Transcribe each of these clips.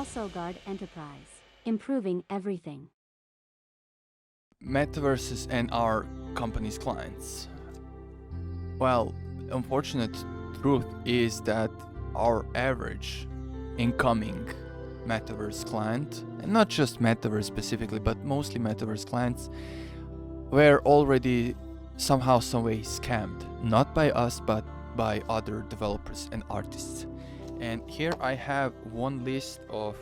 also guard enterprise, improving everything. Metaverses and our company's clients. Well, unfortunate truth is that our average incoming Metaverse client, and not just Metaverse specifically, but mostly Metaverse clients, were already somehow, some way scammed. Not by us, but by other developers and artists. And here I have one list of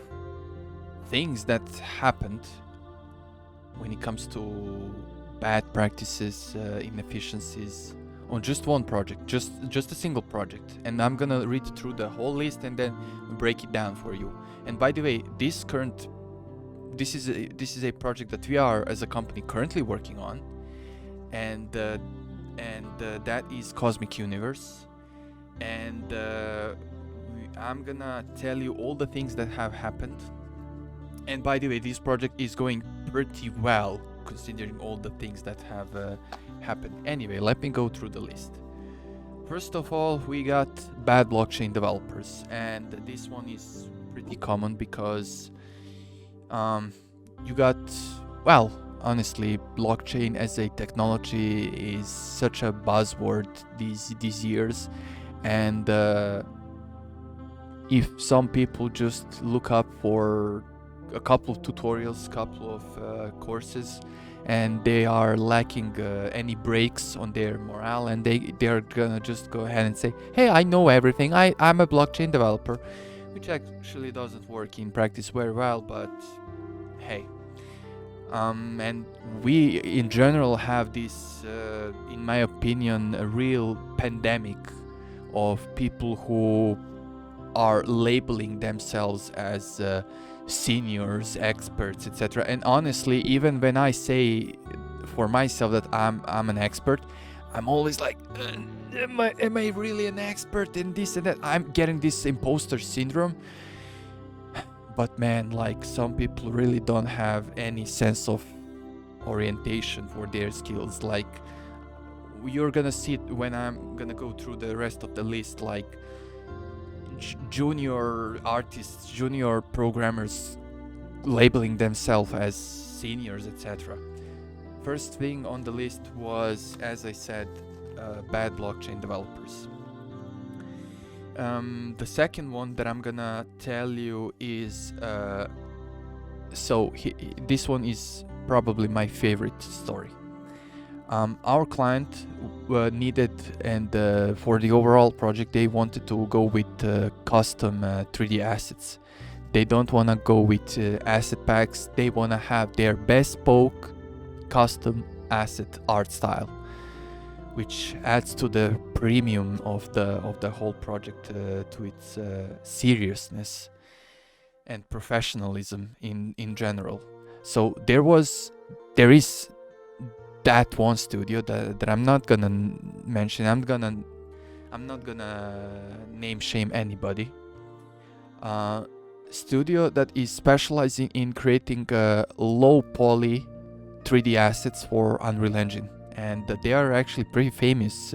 things that happened when it comes to bad practices, inefficiencies on just one project, just a single project. And I'm gonna read through the whole list and then break it down for you. And by the way, this is a project that we are as a company currently working on, and that is Cosmic Universe. And I'm gonna tell you all the things that have happened. And by the way, this project is going pretty well considering all the things that have happened. Anyway, let me go through the list. First of all, we got bad blockchain developers, and this one is pretty common because you got, well, honestly, blockchain as a technology is such a buzzword these years, and if some people just look up for a couple of tutorials, couple of courses, and they are lacking any breaks on their morale, and they're gonna just go ahead and say, hey, I know everything, I'm a blockchain developer, which actually doesn't work in practice very well, but hey. And we in general have this, in my opinion, a real pandemic of people who are labeling themselves as seniors, experts, etc. And honestly, even when I say for myself that I'm an expert, I'm always like, am I really an expert in this and that? I'm getting this imposter syndrome. But man, like, some people really don't have any sense of orientation for their skills. Like, you're gonna see it when I'm gonna go through the rest of the list, like junior artists, junior programmers labeling themselves as seniors, etc. First thing on the list was, as I said, bad blockchain developers. The second one that I'm gonna tell you is this one is probably my favorite story. Our client needed, and for the overall project, they wanted to go with custom 3D assets. They don't want to go with asset packs. They want to have their bespoke custom asset art style, which adds to the premium of the whole project, to its seriousness and professionalism in general. So there is that one studio that I'm not gonna mention. I'm not gonna name shame anybody. Studio that is specializing in creating low poly 3D assets for Unreal Engine, and they are actually pretty famous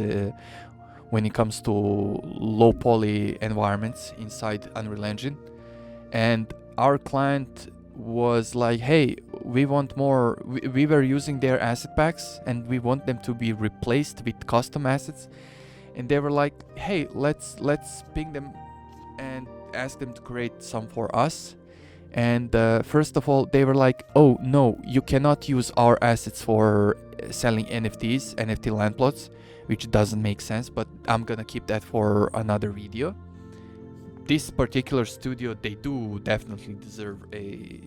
when it comes to low poly environments inside Unreal Engine. And our client was like, hey, we want more. We were using their asset packs and we want them to be replaced with custom assets, and they were like, hey, let's ping them and ask them to create some for us. And first of all, they were like, oh no, you cannot use our assets for selling NFTs, NFT land plots, which doesn't make sense, but I'm gonna keep that for another video. This particular studio, they do definitely deserve a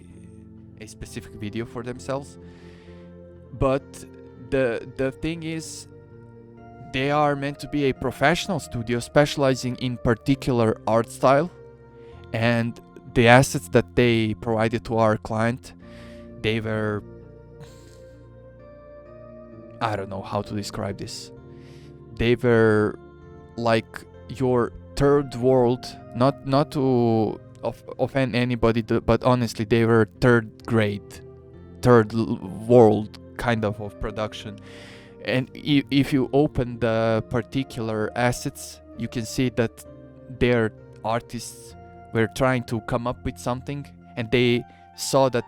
specific video for themselves. But the thing is, they are meant to be a professional studio specializing in particular art style, and the assets that they provided to our client, they were, I don't know how to describe this. They were like your third world, not to offend anybody, but honestly, they were third world kind of production. And if you open the particular assets, you can see that their artists were trying to come up with something, and they saw that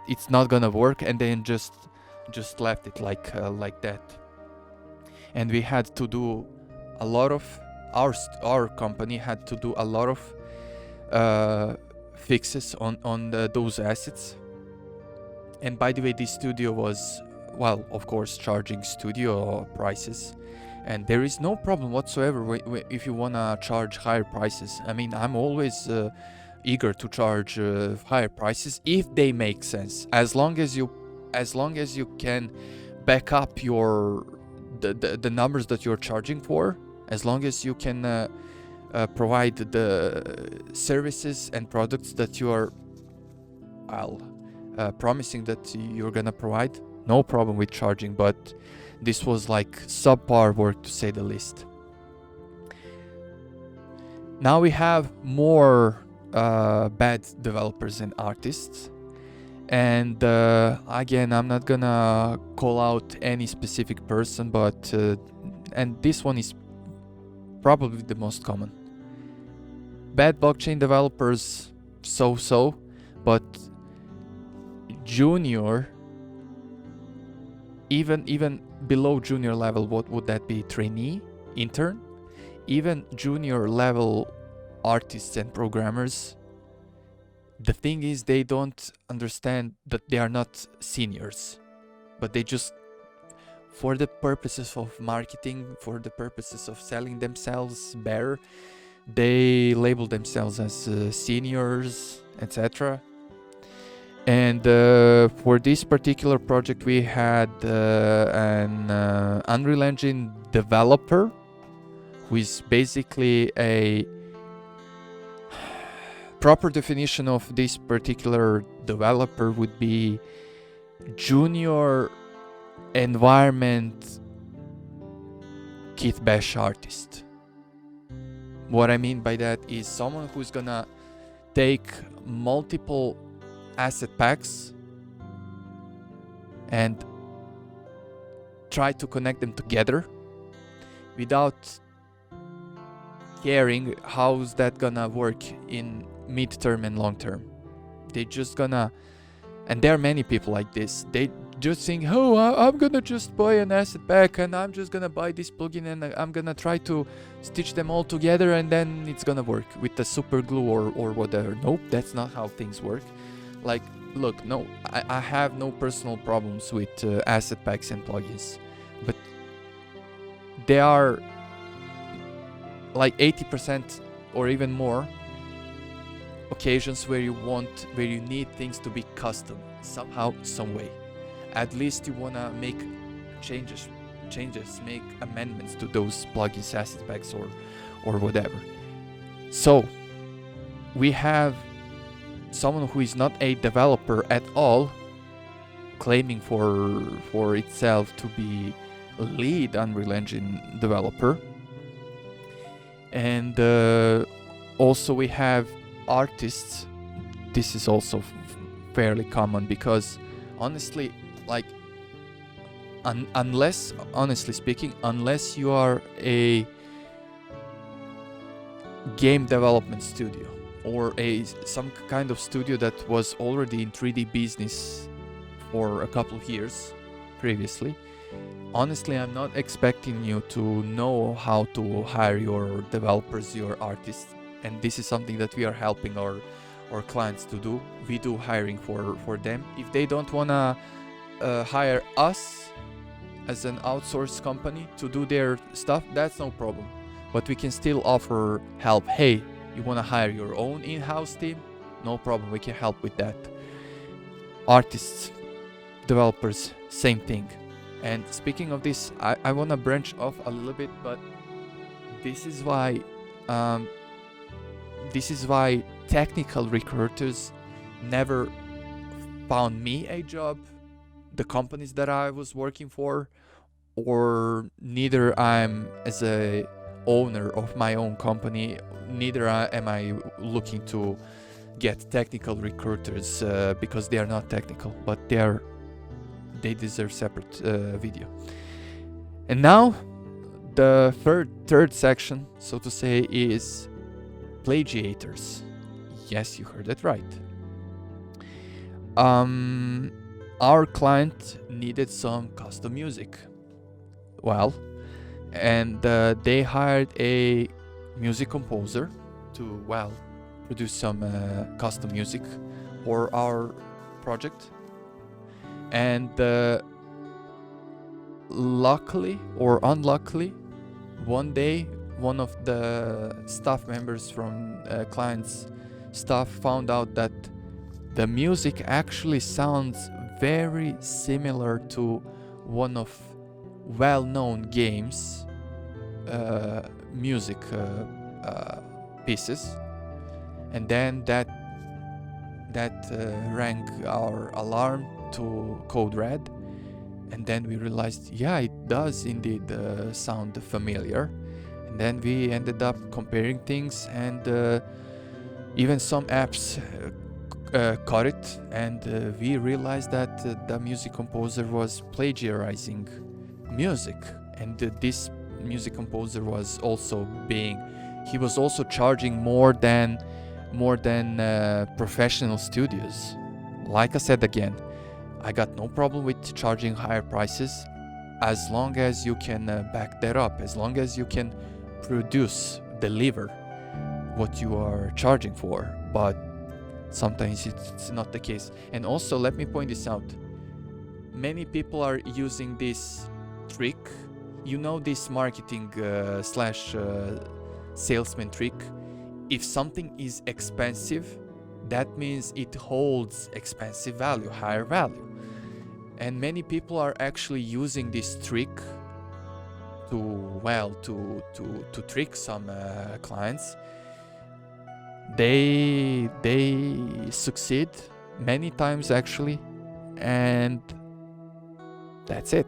it's not gonna work, and then just left it like that. And we had to do a lot of our company had to do a lot of fixes on those assets. And by the way, this studio was, well, of course, charging studio prices, and there is no problem whatsoever if you wanna charge higher prices. I mean, I'm always eager to charge higher prices if they make sense, as long as you can back up the numbers that you're charging for, as long as you can provide the services and products that you are promising that you're gonna provide. No problem with charging, but this was like subpar work, to say the least. Now we have more bad developers and artists, and again, I'm not gonna call out any specific person, but and this one is probably the most common. Bad blockchain developers, so, but junior, even below junior level, what would that be? Trainee, intern, even junior level artists and programmers. The thing is, they don't understand that they are not seniors, but they just, for the purposes of marketing, for the purposes of selling themselves better, they label themselves as seniors, etc. And for this particular project, we had an Unreal Engine developer, who is basically a proper definition of this particular developer would be junior environment kit bash artist. What I mean by that is someone who's gonna take multiple asset packs and try to connect them together without caring how's that gonna work in mid-term and long-term. They just gonna, and there are many people like this, they just think, oh, I'm gonna just buy an asset pack and I'm just gonna buy this plugin and I'm gonna try to stitch them all together and then it's gonna work with the super glue or whatever. Nope, that's not how things work. Like, look, no, I have no personal problems with asset packs and plugins, but they are like 80% or even more occasions where you need things to be custom somehow, some way. At least you wanna make changes, make amendments to those plugins, asset packs, or whatever. So we have someone who is not a developer at all, claiming for itself to be a lead Unreal Engine developer. And also we have artists. This is also fairly common, because honestly, like, honestly speaking, unless you are a game development studio or some kind of studio that was already in 3D business for a couple of years previously, honestly, I'm not expecting you to know how to hire your developers, your artists, and this is something that we are helping our clients to do. We do hiring for them. If they don't wanna hire us as an outsourced company to do their stuff, that's no problem. But we can still offer help. Hey, you wanna hire your own in-house team? No problem, we can help with that. Artists, developers, same thing. And speaking of this, I wanna branch off a little bit, but this is why technical recruiters never found me a job, the companies that I was working for, or neither I'm as a owner of my own company, neither am I looking to get technical recruiters because they are not technical, but they deserve separate video. And now the third section, so to say, is plagiators. Yes, you heard it right. Our client needed some custom music. Well, and they hired a music composer to, well, produce some custom music for our project. And luckily or unluckily, one day one of the staff members from client's staff found out that the music actually sounds very similar to one of well-known games music pieces. And then that rang our alarm to Code Red, and then we realized, yeah, it does indeed sound familiar. And then we ended up comparing things, and even some apps caught it, and we realized that the music composer was plagiarizing music. And this music composer was also charging more than professional studios. Like I said again, I got no problem with charging higher prices as long as you can back that up, as long as you can deliver what you are charging for. But sometimes it's not the case. And also, let me point this out. Many people are using this trick. You know, this marketing slash salesman trick. If something is expensive, that means it holds expensive value, higher value. And many people are actually using this trick to trick some clients. They succeed many times actually, and that's it.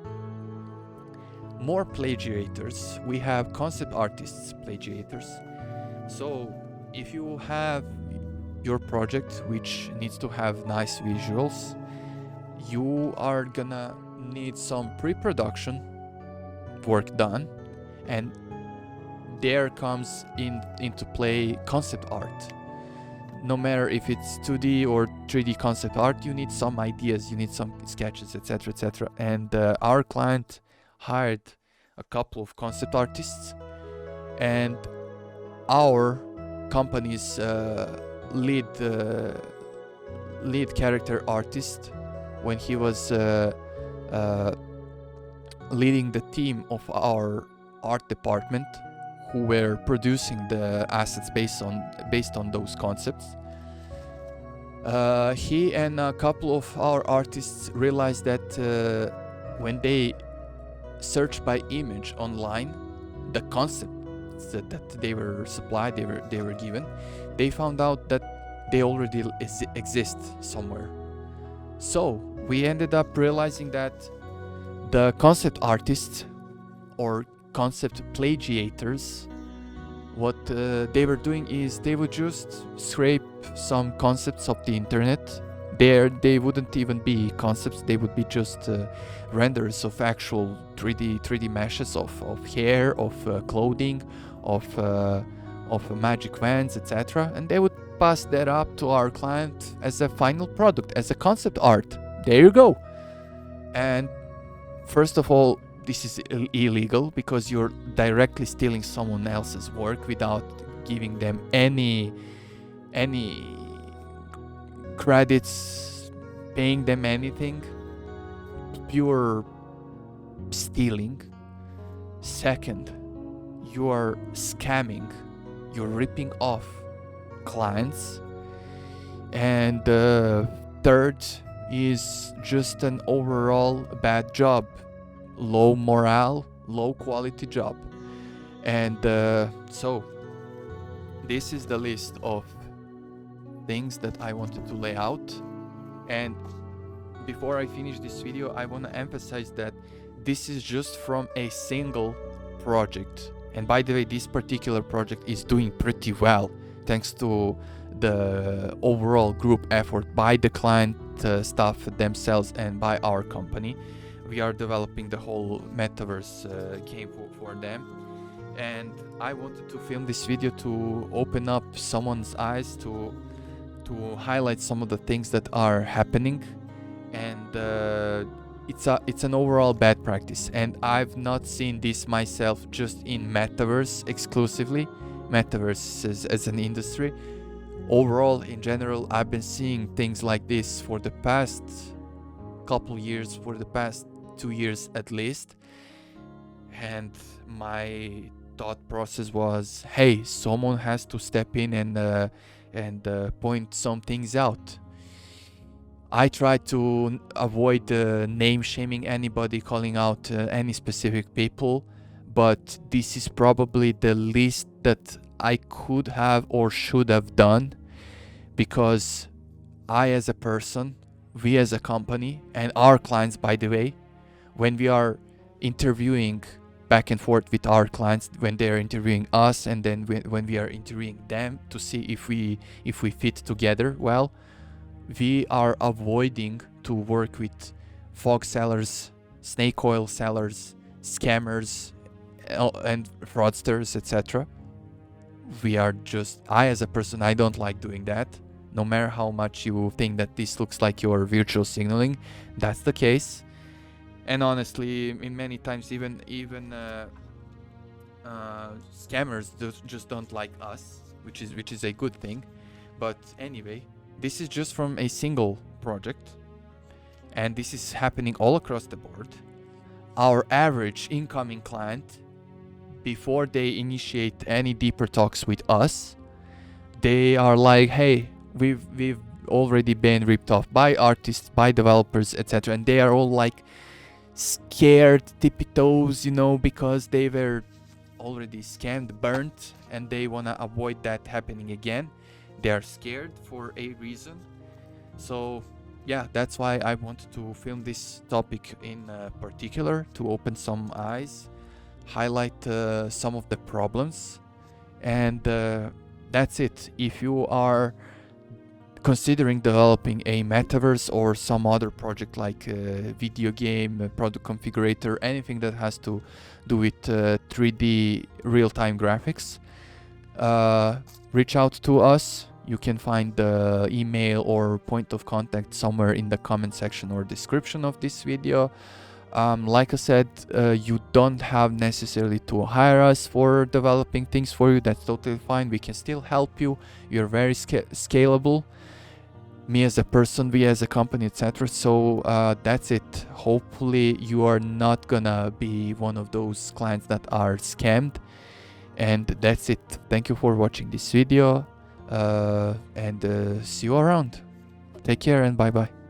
More plagiators. We have concept artists plagiators. So if you have your project which needs to have nice visuals, you are gonna need some pre-production work done, and there comes into play concept art. No matter if it's 2D or 3D concept art, you need some ideas, you need some sketches, etc., etc. And our client hired a couple of concept artists, and our company's lead character artist, when he was leading the team of our art department, who were producing the assets based on those concepts, he and a couple of our artists realized that when they searched by image online, the concepts that they were supplied, they were given, they found out that they already exist somewhere. So we ended up realizing that the concept artists or concept plagiators, what they were doing is they would just scrape some concepts of the internet. They wouldn't even be concepts, they would be just renders of actual 3D meshes of hair, of clothing, of magic wands, etc. And they would pass that up to our client as a final product, as a concept art. There you go. And first of all, this is illegal because you're directly stealing someone else's work without giving them any credits, paying them anything. Pure stealing. Second, you are scamming, you're ripping off clients. And third is just an overall bad job, low morale, low quality job. And so this is the list of things that I wanted to lay out. And before I finish this video, I want to emphasize that this is just from a single project. And by the way, this particular project is doing pretty well thanks to the overall group effort by the client staff themselves and by our company. We are developing the whole metaverse game for them, and I wanted to film this video to open up someone's eyes to to highlight some of the things that are happening, and it's an overall bad practice. And I've not seen this myself just in Metaverse exclusively, Metaverse as an industry. Overall, in general, I've been seeing things like this for the past couple years, for the past 2 years at least. And my thought process was, hey, someone has to step in and point some things out. I try to avoid name shaming anybody, calling out any specific people, but this is probably the least that I could have or should have done, because I as a person, we as a company, and our clients, by the way, when we are interviewing back and forth with our clients, when they are interviewing us, and then when we are interviewing them to see if we fit together well, we are avoiding to work with fog sellers, snake oil sellers, scammers, and fraudsters, etc. I as a person, I don't like doing that. No matter how much you think that this looks like your virtual signaling, that's the case. And honestly, in many times, even scammers just don't like us, which is a good thing. But anyway, this is just from a single project, and this is happening all across the board. Our average incoming client, before they initiate any deeper talks with us, they are like, hey, we've already been ripped off by artists, by developers, etc. And they are all like scared, tippy toes, because they were already scammed, burnt, and they want to avoid that happening again. They are scared for a reason. So yeah, that's why I wanted to film this topic in particular, to open some eyes, highlight some of the problems, and that's it. If you are considering developing a metaverse or some other project like a video game, a product configurator, anything that has to do with 3D real-time graphics, reach out to us. You can find the email or point of contact somewhere in the comment section or description of this video. Like I said, you don't have necessarily to hire us for developing things for you. That's totally fine. We can still help you. You're very scalable. Me as a person, we as a company, etc. So that's it. Hopefully you are not gonna be one of those clients that are scammed. And that's it. Thank you for watching this video, and see you around. Take care and bye bye.